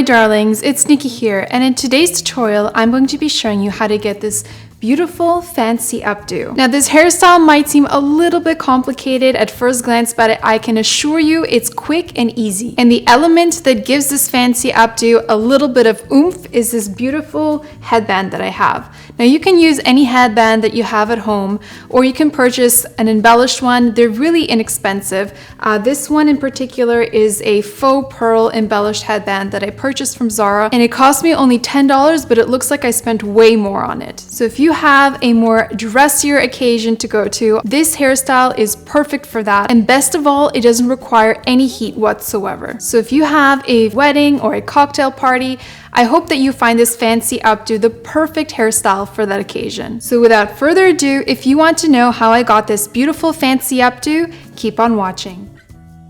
my darlings, it's Niki here, and in today's tutorial I'm going to be showing you how to get this beautiful fancy updo. Now this hairstyle might seem a little bit complicated at first glance, but I can assure you it's quick and easy. And the element that gives this fancy updo a little bit of oomph is this beautiful headband that I have. Now you can use any headband that you have at home, or you can purchase an embellished one. They're really inexpensive. This one in particular is a faux pearl embellished headband that I purchased from Zara, and it cost me only $10, but it looks like I spent way more on it. So if you have a more dressier occasion to go to, this hairstyle is perfect for that. And best of all, it doesn't require any heat whatsoever. So if you have a wedding or a cocktail party, I hope that you find this fancy updo the perfect hairstyle for that occasion. So without further ado, if you want to know how I got this beautiful fancy updo, keep on watching.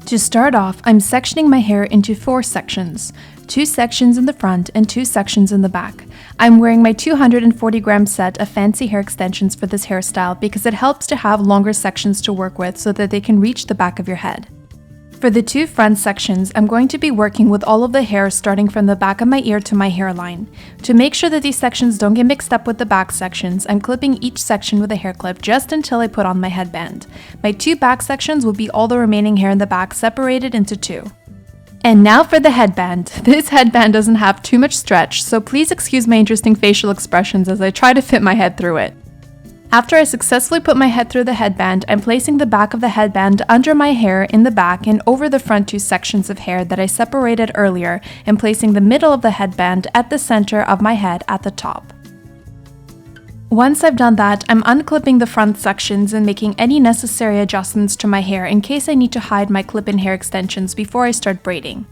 To start off, I'm sectioning my hair into 4 sections. 2 sections in the front and 2 sections in the back. I'm wearing my 240 gram set of fancy hair extensions for this hairstyle because it helps to have longer sections to work with so that they can reach the back of your head. For the 2 front sections, I'm going to be working with all of the hair starting from the back of my ear to my hairline. To make sure that these sections don't get mixed up with the back sections, I'm clipping each section with a hair clip just until I put on my headband. My 2 back sections will be all the remaining hair in the back separated into 2. And now for the headband. This headband doesn't have too much stretch, so please excuse my interesting facial expressions as I try to fit my head through it. After I successfully put my head through the headband, I'm placing the back of the headband under my hair in the back and over the front 2 sections of hair that I separated earlier, and placing the middle of the headband at the center of my head at the top. Once I've done that, I'm unclipping the front sections and making any necessary adjustments to my hair in case I need to hide my clip-in hair extensions before I start braiding.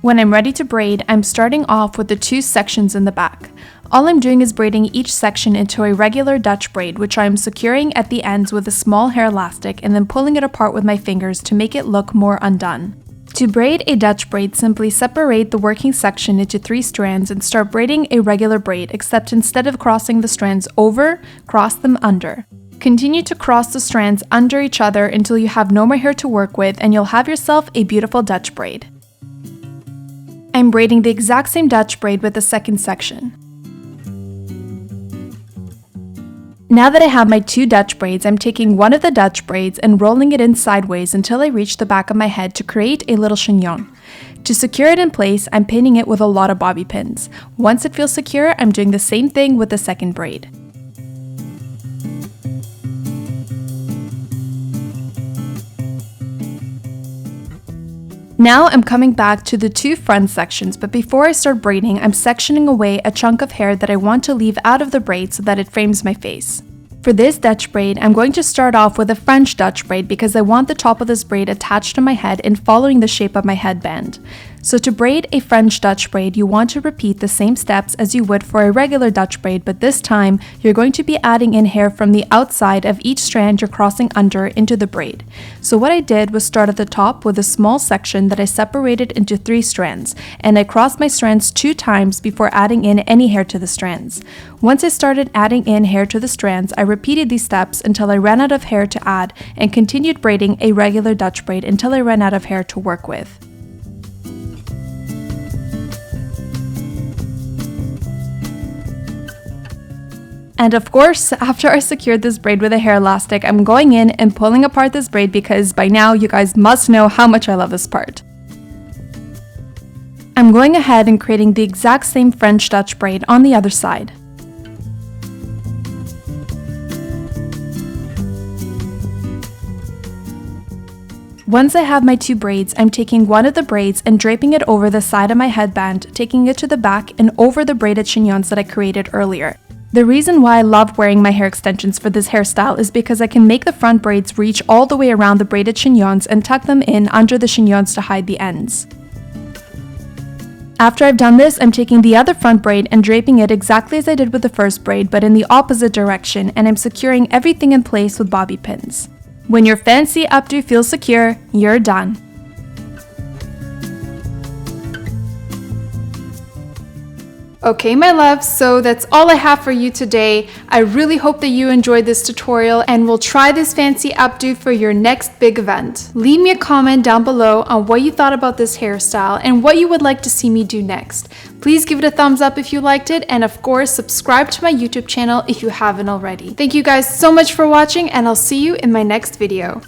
When I'm ready to braid, I'm starting off with the 2 sections in the back. All I'm doing is braiding each section into a regular Dutch braid, which I'm securing at the ends with a small hair elastic and then pulling it apart with my fingers to make it look more undone. To braid a Dutch braid, simply separate the working section into 3 strands and start braiding a regular braid, except instead of crossing the strands over, cross them under. Continue to cross the strands under each other until you have no more hair to work with, and you'll have yourself a beautiful Dutch braid. I'm braiding the exact same Dutch braid with the second section. Now that I have my 2 Dutch braids, I'm taking one of the Dutch braids and rolling it in sideways until I reach the back of my head to create a little chignon. To secure it in place, I'm pinning it with a lot of bobby pins. Once it feels secure, I'm doing the same thing with the second braid. Now I'm coming back to the 2 front sections, but before I start braiding, I'm sectioning away a chunk of hair that I want to leave out of the braid so that it frames my face. For this Dutch braid, I'm going to start off with a French Dutch braid because I want the top of this braid attached to my head and following the shape of my headband. So to braid a French Dutch braid, you want to repeat the same steps as you would for a regular Dutch braid, but this time you're going to be adding in hair from the outside of each strand you're crossing under into the braid. So what I did was start at the top with a small section that I separated into 3 strands, and I crossed my strands 2 times before adding in any hair to the strands. Once I started adding in hair to the strands, I repeated these steps until I ran out of hair to add and continued braiding a regular Dutch braid until I ran out of hair to work with. And of course, after I secured this braid with a hair elastic, I'm going in and pulling apart this braid because by now you guys must know how much I love this part. I'm going ahead and creating the exact same French Dutch braid on the other side. Once I have my 2 braids, I'm taking one of the braids and draping it over the side of my headband, taking it to the back and over the braided chignons that I created earlier. The reason why I love wearing my hair extensions for this hairstyle is because I can make the front braids reach all the way around the braided chignons and tuck them in under the chignons to hide the ends. After I've done this, I'm taking the other front braid and draping it exactly as I did with the first braid, but in the opposite direction, and I'm securing everything in place with bobby pins. When your fancy updo feels secure, you're done. Okay, my loves, so that's all I have for you today. I really hope that you enjoyed this tutorial and will try this fancy updo for your next big event. Leave me a comment down below on what you thought about this hairstyle and what you would like to see me do next. Please give it a thumbs up if you liked it, and of course, subscribe to my YouTube channel if you haven't already. Thank you guys so much for watching, and I'll see you in my next video.